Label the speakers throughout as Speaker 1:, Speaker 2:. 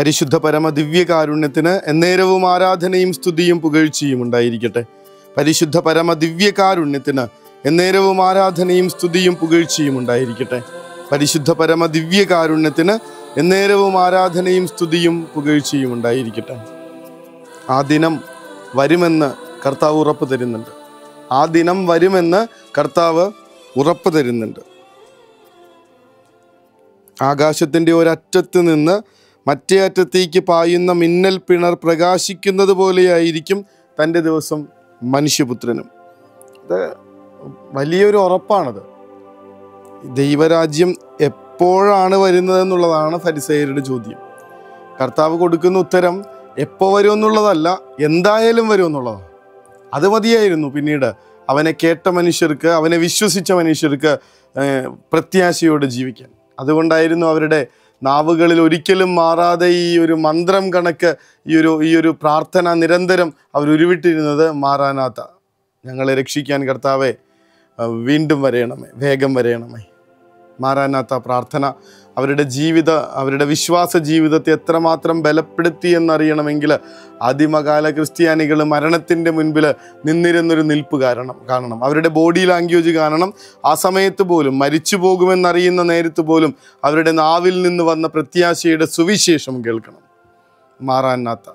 Speaker 1: പരിശുദ്ധ പരമ ദിവ്യകാരുണ്യത്തിന് എന്നേരവും ആരാധനയും സ്തുതിയും പുകഴ്ചയും ഉണ്ടായിരിക്കട്ടെ. പരിശുദ്ധ പരമ ദിവ്യകാരുണ്യത്തിന് എന്നേരവും ആരാധനയും സ്തുതിയും പുകഴ്ചയും ഉണ്ടായിരിക്കട്ടെ. പരിശുദ്ധ പരമ ദിവ്യകാരുണ്യത്തിന് എന്നേരവും ആരാധനയും സ്തുതിയും പുകഴ്ചയും ഉണ്ടായിരിക്കട്ടെ. ആ ദിനം വരുമെന്ന് കർത്താവ് ഉറപ്പ് തരുന്നുണ്ട്. ആ ദിനം വരുമെന്ന് കർത്താവ് ഉറപ്പ് തരുന്നുണ്ട്. ആകാശത്തിൻ്റെ ഒരറ്റത്ത് നിന്ന് മറ്റേ അറ്റത്തേക്ക് പായുന്ന മിന്നൽ പിണർ പ്രകാശിക്കുന്നത് പോലെയായിരിക്കും തൻ്റെ ദിവസം മനുഷ്യപുത്രനും. ഇത് വലിയൊരു ഉറപ്പാണത്. ദൈവരാജ്യം എപ്പോഴാണ് വരുന്നതെന്നുള്ളതാണ് ഫരിസേയരുടെ ചോദ്യം. കർത്താവ് കൊടുക്കുന്ന ഉത്തരം എപ്പോൾ വരും എന്നുള്ളതല്ല, എന്തായാലും വരും എന്നുള്ളതാണ്. അത് മതിയായിരുന്നു പിന്നീട് അവനെ കേട്ട മനുഷ്യർക്ക്, അവനെ വിശ്വസിച്ച മനുഷ്യർക്ക് പ്രത്യാശയോടെ ജീവിക്കാൻ. അതുകൊണ്ടായിരുന്നു അവരുടെ നാവുകളിൽ ഒരിക്കലും മാറാതെ ഈ ഒരു മന്ത്രം കണക്ക് ഈ ഒരു പ്രാർത്ഥന നിരന്തരം അവർ ഉരുവിട്ടിരുന്നത്. മാറാനാത്ത ഞങ്ങളെ രക്ഷിക്കാൻ കർത്താവെ വീണ്ടും വരയണമേ, വേഗം വരയണമേ. മാറാനാത്ത പ്രാർത്ഥന അവരുടെ വിശ്വാസ ജീവിതത്തെ എത്രമാത്രം ബലപ്പെടുത്തി എന്നറിയണമെങ്കിൽ ആദിമകാല ക്രിസ്ത്യാനികൾ മരണത്തിൻ്റെ മുൻപിൽ നിന്നിരുന്നൊരു നിൽപ്പ് കാണണം. അവരുടെ ബോഡി ലാംഗ്വേജ് കാണണം. ആ സമയത്ത് പോലും മരിച്ചു പോകുമെന്നറിയുന്ന നേരത്ത് പോലും അവരുടെ നാവിൽ നിന്ന് വന്ന പ്രത്യാശയുടെ സുവിശേഷം കേൾക്കണം. മാറാനാത്ത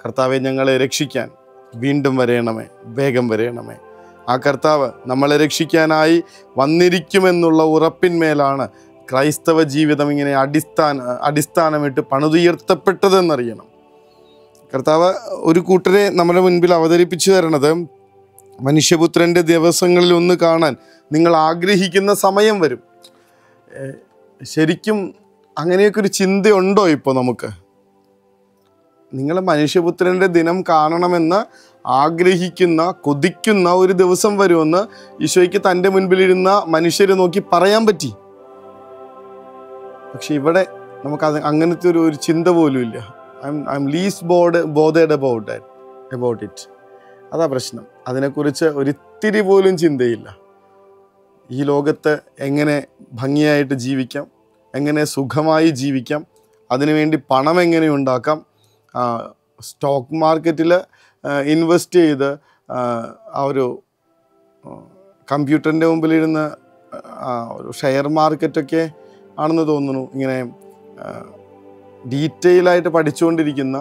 Speaker 1: കർത്താവെ ഞങ്ങളെ രക്ഷിക്കാൻ വീണ്ടും വരയണമേ, വേഗം വരയണമേ. ആ കർത്താവ് നമ്മളെ രക്ഷിക്കാനായി വന്നിരിക്കുമെന്നുള്ള ഉറപ്പിന്മേലാണ് ക്രൈസ്തവ ജീവിതം ഇങ്ങനെ അടിസ്ഥാനമിട്ട് പണിതുയർത്തപ്പെട്ടതെന്നറിയണം. കർത്താവ് ഒരു കൂട്ടരെ നമ്മുടെ മുൻപിൽ അവതരിപ്പിച്ചു തരണത്, മനുഷ്യപുത്രൻ്റെ ദിവസങ്ങളിൽ ഒന്ന് കാണാൻ നിങ്ങൾ ആഗ്രഹിക്കുന്ന സമയം വരും. ശരിക്കും അങ്ങനെയൊക്കെ ഒരു ചിന്തയുണ്ടോ ഇപ്പോൾ നമുക്ക്? നിങ്ങൾ മനുഷ്യപുത്രൻ്റെ ദിനം കാണണമെന്ന് ആഗ്രഹിക്കുന്ന, കൊതിക്കുന്ന ഒരു ദിവസം വരുമെന്ന് ഈശോയ്ക്ക് തൻ്റെ മുൻപിലിരുന്ന മനുഷ്യരെ നോക്കി പറയാൻ പറ്റി. പക്ഷെ ഇവിടെ നമുക്ക് അങ്ങനത്തെ ഒരു ചിന്ത പോലും ഇല്ല. I M least bothered about it. അതാ പ്രശ്നം. അതിനെക്കുറിച്ച് ഒരിത്തിരി പോലും ചിന്തയില്ല. ഈ ലോകത്ത് എങ്ങനെ ഭംഗിയായിട്ട് ജീവിക്കാം, എങ്ങനെ സുഖമായി ജീവിക്കാം, അതിനുവേണ്ടി പണം എങ്ങനെ ഉണ്ടാക്കാം, സ്റ്റോക്ക് മാർക്കറ്റിൽ ഇൻവെസ്റ്റ് ചെയ്ത് ആ ഒരു കമ്പ്യൂട്ടറിൻ്റെ മുമ്പിലിരുന്ന് ഒരു ഷെയർ മാർക്കറ്റൊക്കെ ആണെന്ന് തോന്നുന്നു, ഇങ്ങനെ ഡീറ്റെയിലായിട്ട് പഠിച്ചുകൊണ്ടിരിക്കുന്ന,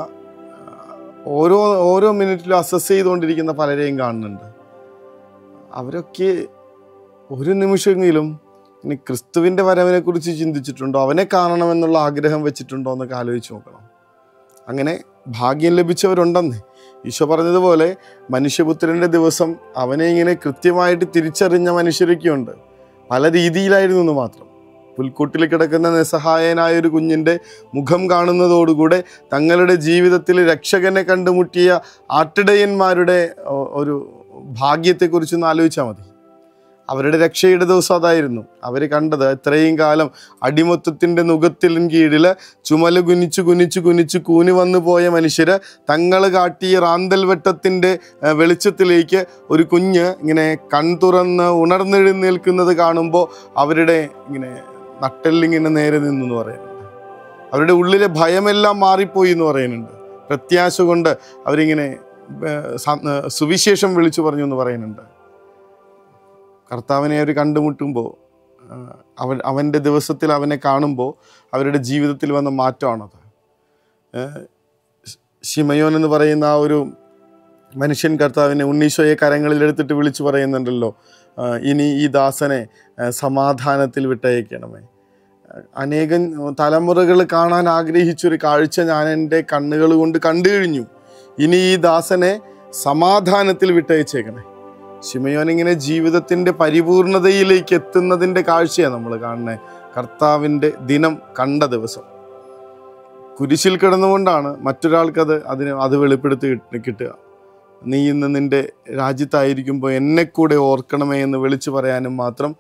Speaker 1: ഓരോ മിനിറ്റിലും അസസ് ചെയ്തുകൊണ്ടിരിക്കുന്ന പലരെയും കാണുന്നുണ്ട്. അവരൊക്കെ ഒരു നിമിഷമെങ്കിലും ഇനി ക്രിസ്തുവിൻ്റെ വരവിനെക്കുറിച്ച് ചിന്തിച്ചിട്ടുണ്ടോ? അവനെ കാണണമെന്നുള്ള ആഗ്രഹം വെച്ചിട്ടുണ്ടോ എന്നൊക്കെ ആലോചിച്ച് നോക്കണം. അങ്ങനെ ഭാഗ്യം ലഭിച്ചവരുണ്ടെന്ന് ഈശോ പറഞ്ഞതുപോലെ മനുഷ്യപുത്രൻ്റെ ദിവസം അവനെ ഇങ്ങനെ കൃത്യമായിട്ട് തിരിച്ചറിഞ്ഞ മനുഷ്യരൊക്കെയുണ്ട്. പല രീതിയിലായിരുന്നു എന്ന് മാത്രം. പുൽക്കൂട്ടിൽ കിടക്കുന്ന നിസ്സഹായനായ ഒരു കുഞ്ഞിൻ്റെ മുഖം കാണുന്നതോടുകൂടെ തങ്ങളുടെ ജീവിതത്തിൽ രക്ഷകനെ കണ്ടുമുട്ടിയ ആട്ടിടയന്മാരുടെ ഒരു ഭാഗ്യത്തെക്കുറിച്ചൊന്ന് ആലോചിച്ചാൽ മതി. അവരുടെ രക്ഷയുടെ ദിവസം അതായിരുന്നു. അവർ കണ്ടത് ഇത്രയും കാലം അടിമത്തത്തിൻ്റെ നുകത്തിൻ കീഴിൽ ചുമല് കുനിച്ച് കൂനി വന്നു പോയ മനുഷ്യർ തങ്ങൾ കാട്ടിയ റാന്തൽ വെട്ടത്തിൻ്റെ വെളിച്ചത്തിലേക്ക് ഒരു കുഞ്ഞ് ഇങ്ങനെ കൺതുറന്ന് ഉണർന്നെഴുന്നേൽക്കുന്നത് കാണുമ്പോൾ അവരുടെ ഇങ്ങനെ നട്ടെല്ലിങ്ങനെ നേരെ നിന്നെന്ന് പറയുന്നുണ്ട്. അവരുടെ ഉള്ളിലെ ഭയമെല്ലാം മാറിപ്പോയി എന്ന് പറയുന്നുണ്ട്. പ്രത്യാശ കൊണ്ട് അവരിങ്ങനെ സുവിശേഷം വിളിച്ചു പറഞ്ഞു എന്ന് പറയുന്നുണ്ട്. കർത്താവിനെ അവർ കണ്ടുമുട്ടുമ്പോൾ, അവൻ്റെ ദിവസത്തിൽ അവനെ കാണുമ്പോൾ അവരുടെ ജീവിതത്തിൽ വന്ന മാറ്റമാണത്. ശിമയോൻ എന്ന് പറയുന്ന ആ ഒരു മനുഷ്യൻ കർത്താവിനെ, ഉണ്ണീശോയെ കരങ്ങളിലെടുത്തിട്ട് വിളിച്ചു പറയുന്നുണ്ടല്ലോ, ഇനി ഈ ദാസനെ സമാധാനത്തിൽ വിട്ടയക്കണമേ. അനേകം തലമുറകൾ കാണാൻ ആഗ്രഹിച്ചൊരു കാഴ്ച ഞാൻ എൻ്റെ കണ്ണുകൾ കൊണ്ട് കണ്ടു കഴിഞ്ഞു. ഇനി ഈ ദാസനെ സമാധാനത്തിൽ വിട്ടയച്ചേക്കണേ. ശിമയോൻ ഇങ്ങനെ ജീവിതത്തിൻ്റെ പരിപൂർണതയിലേക്ക് എത്തുന്നതിൻ്റെ കാഴ്ചയാണ് നമ്മൾ കാണുന്നത്. കർത്താവിൻ്റെ ദിനം കണ്ട ദിവസം കുരിശിൽ കിടന്നുകൊണ്ടാണ് മറ്റൊരാൾക്കത് അത് വെളിപ്പെടുത്തി കിട്ടുക. നീ ഇന്ന് നിൻ്റെ രാജ്യത്തായിരിക്കുമ്പോൾ എന്നെ കൂടെ ഓർക്കണമേ എന്ന് വിളിച്ചു പറയാനും മാത്രം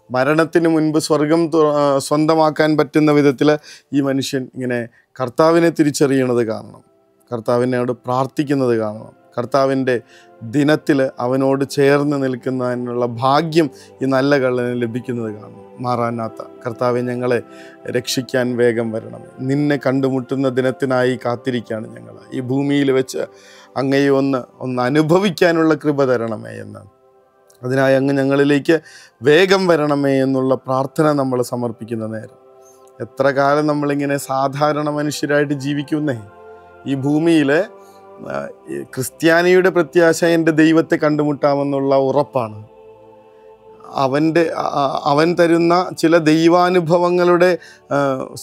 Speaker 1: മരണത്തിന് മുൻപ് സ്വർഗം സ്വന്തമാക്കാൻ പറ്റുന്ന വിധത്തിൽ ഈ മനുഷ്യൻ ഇങ്ങനെ കർത്താവിനെ തിരിച്ചറിയണത് കാണണം, കർത്താവിനോട് പ്രാർത്ഥിക്കുന്നത് കാണണം, കർത്താവിൻ്റെ ദിനത്തിൽ അവനോട് ചേർന്ന് നിൽക്കുന്നതിനുള്ള ഭാഗ്യം ഈ നല്ല കള്ളന് ലഭിക്കുന്നത് കാണും. മാറാനാത്ത കർത്താവെ, ഞങ്ങളെ രക്ഷിക്കാൻ വേഗം വരണമേ. നിന്നെ കണ്ടുമുട്ടുന്ന ദിനത്തിനായി കാത്തിരിക്കുകയാണ് ഞങ്ങൾ. ഈ ഭൂമിയിൽ വെച്ച് അങ്ങയെ ഒന്ന് അനുഭവിക്കാനുള്ള കൃപ തരണമേ എന്ന്. അതിനായി അങ്ങ് ഞങ്ങളിലേക്ക് വേഗം വരണമേ എന്നുള്ള പ്രാർത്ഥന നമ്മൾ സമർപ്പിക്കുന്ന നേരം, എത്ര കാലം നമ്മളിങ്ങനെ സാധാരണ മനുഷ്യരായിട്ട് ജീവിക്കുന്നേ? ഈ ഭൂമിയിൽ ക്രിസ്ത്യാനിയുടെ പ്രത്യാശ എൻ്റെ ദൈവത്തെ കണ്ടുമുട്ടാമെന്നുള്ള ഉറപ്പാണ്. അവൻ തരുന്ന ചില ദൈവാനുഭവങ്ങളുടെ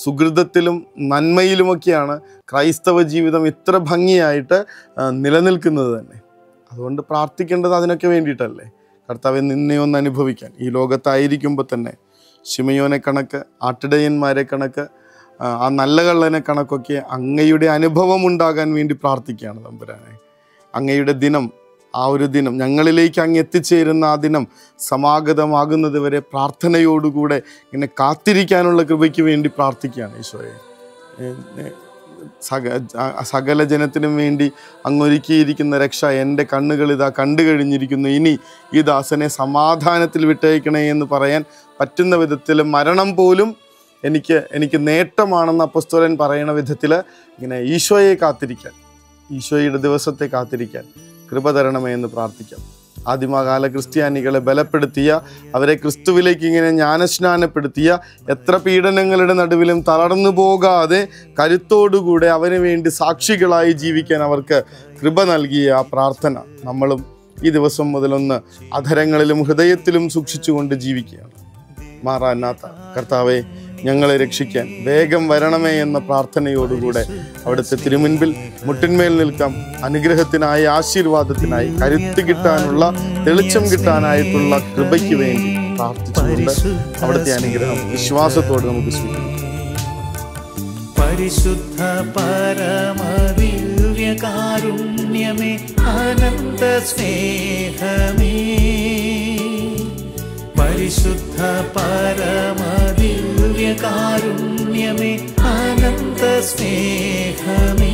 Speaker 1: സുഹൃതത്തിലും നന്മയിലുമൊക്കെയാണ് ക്രൈസ്തവ ജീവിതം ഇത്ര ഭംഗിയായിട്ട് നിലനിൽക്കുന്നത് തന്നെ. അതുകൊണ്ട് പ്രാർത്ഥിക്കേണ്ടത് അതിനൊക്കെ വേണ്ടിയിട്ടല്ലേ? കർത്താവെ, നിന്നെ ഒന്ന് അനുഭവിക്കാൻ ഈ ലോകത്തായിരിക്കുമ്പോൾ തന്നെ ശിമയോനെ കണക്ക്, ആട്ടിടയന്മാരെ കണക്ക്, ആ നല്ല കള്ളനെ കണക്കൊക്കെ അങ്ങയുടെ അനുഭവം ഉണ്ടാകാൻ വേണ്ടി പ്രാർത്ഥിക്കുകയാണ് തമ്പുരാനെ. അങ്ങയുടെ ദിനം, ആ ഒരു ദിനം ഞങ്ങളിലേക്ക് അങ്ങ് എത്തിച്ചേരുന്ന ആ ദിനം സമാഗതമാകുന്നത് വരെ പ്രാർത്ഥനയോടുകൂടെ ഇങ്ങനെ കാത്തിരിക്കാനുള്ള കൃപയ്ക്ക് വേണ്ടി പ്രാർത്ഥിക്കുകയാണ് ഈശോയെ. സകല ജനത്തിനും വേണ്ടി അങ്ങൊരുക്കിയിരിക്കുന്ന രക്ഷ എൻ്റെ കണ്ണുകൾ ഇതാ കണ്ടു കഴിഞ്ഞിരിക്കുന്നു. ഇനി ഈ ദാസനെ സമാധാനത്തിൽ വിട്ടയക്കണേ എന്ന് പറയാൻ പറ്റുന്ന വിധത്തിൽ, മരണം പോലും എനിക്ക് നേട്ടമാണെന്ന് അപ്പോസ്തലൻ പറയുന്ന വിധത്തിൽ ഇങ്ങനെ ഈശോയെ കാത്തിരിക്കാൻ, ഈശോയുടെ ദിവസത്തെ കാത്തിരിക്കാൻ കൃപ തരണമേ എന്ന് പ്രാർത്ഥിക്കാം. ആദിമകാല ക്രിസ്ത്യാനികളെ ബലപ്പെടുത്തിയ, അവരെ ക്രിസ്തുവിലേക്ക് ഇങ്ങനെ ജ്ഞാനസ്നാനപ്പെടുത്തിയ, എത്ര പീഡനങ്ങളുടെ നടുവിലും തളർന്നു പോകാതെ കരുത്തോടുകൂടെ അവന് വേണ്ടി സാക്ഷികളായി ജീവിക്കാൻ അവർക്ക് കൃപ നൽകിയ ആ പ്രാർത്ഥന നമ്മളും ഈ ദിവസം മുതലൊന്ന് അധരങ്ങളിലും ഹൃദയത്തിലും സൂക്ഷിച്ചുകൊണ്ട് ജീവിക്കുകയാണ്. മാറാനാത്ത കർത്താവെ, ഞങ്ങളെ രക്ഷിക്കാൻ വേഗം വരണമേ എന്ന പ്രാർത്ഥനയോടുകൂടെ അവിടുത്തെ തിരുമുൻപിൽ മുട്ടിന്മേൽ നിൽക്കാം. അനുഗ്രഹത്തിനായി, ആശീർവാദത്തിനായി, കരുത്ത് കിട്ടാനുള്ള, തെളിച്ചം കിട്ടാനായിട്ടുള്ള കൃപയ്ക്ക് വേണ്ടി പ്രാർത്ഥിച്ചുകൊണ്ട് അവിടുത്തെ അനുഗ്രഹം വിശ്വാസത്തോടെ നമുക്ക് സ്വീകരിക്കാം.
Speaker 2: പരിശുദ്ധ പരമദിവ്യകാരുണ്യമേ, അനന്ത സ്നേഹമേ, പരിശുദ്ധ പരമദിവ്യകാരുണ്യമേ, അനന്ത സ്നേഹമേ.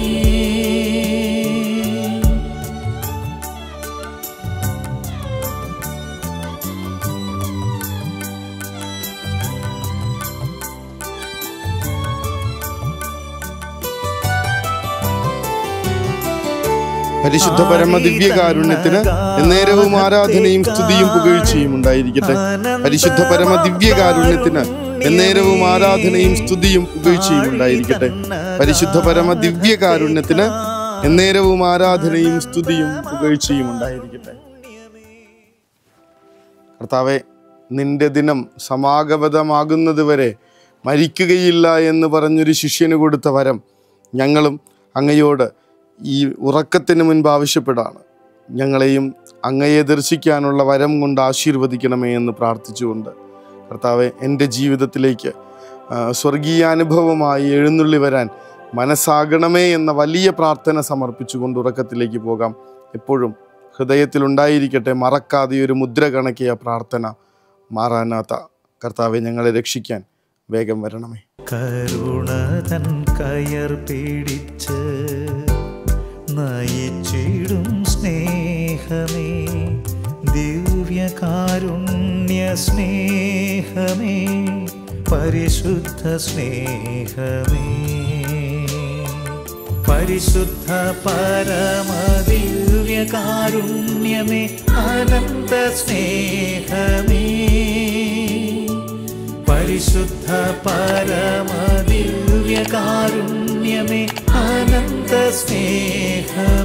Speaker 1: പരിശുദ്ധ പരമ ദിവ്യകാരുണ്യത്തിന് എന്നേരവും ആരാധനയും സ്തുതിയും പുകഴ്ചയും ഉണ്ടായിരിക്കട്ടെ. പരിശുദ്ധ പരമ ദിവ്യകാരുണ്യത്തിന് എന്നേരവും ആരാധനയും സ്തുതിയും പുകഴ്ചയും ഉണ്ടായിരിക്കട്ടെ. പരിശുദ്ധ പരമ ദിവ്യകാരുണ്യത്തിന് എന്നേരവും ആരാധനയും സ്തുതിയും പുകഴ്ചയും ഉണ്ടായിരിക്കട്ടെ. കർത്താവെ, നിന്റെ ദിനം സമാഗതമാകുന്നത് വരെ മരിക്കുകയില്ല എന്ന് പറഞ്ഞൊരു ശിഷ്യന് കൊടുത്ത വരം ഞങ്ങളും അങ്ങയോട് ഈ ഉറക്കത്തിന് മുൻപ് ആവശ്യപ്പെടാണ്. ഞങ്ങളെയും അങ്ങയെ ദർശിക്കാനുള്ള വരം കൊണ്ട് ആശീർവദിക്കണമേ എന്ന് പ്രാർത്ഥിച്ചുകൊണ്ട് കർത്താവെ, എൻ്റെ ജീവിതത്തിലേക്ക് സ്വർഗീയാനുഭവമായി എഴുന്നള്ളി വരാൻ മനസ്സാകണമേ എന്ന വലിയ പ്രാർത്ഥന സമർപ്പിച്ചുകൊണ്ട് ഉറക്കത്തിലേക്ക് പോകാം. എപ്പോഴും ഹൃദയത്തിലുണ്ടായിരിക്കട്ടെ, മറക്കാതെ ഒരു മുദ്ര കണക്കിയ പ്രാർത്ഥന. മാറാനാത്ത കർത്താവെ, ഞങ്ങളെ രക്ഷിക്കാൻ വേഗം വരണമേ.
Speaker 2: കരുണതൻ കയർ പിടിച്ച് നയിച്ചിടും സ്നേഹമേ, ദിവ്യകാരുണ്യ സ്നേഹമേ, പരിശുദ്ധ സ്നേഹമേ, പരിശുദ്ധ പരമദിവ്യകാരുണ്യമേ, അനന്ത സ്നേഹമേ, പരിശുദ്ധ പരമദിവ്യകാരുണ്യമേ, അനന്ത സ്നേഹമേ.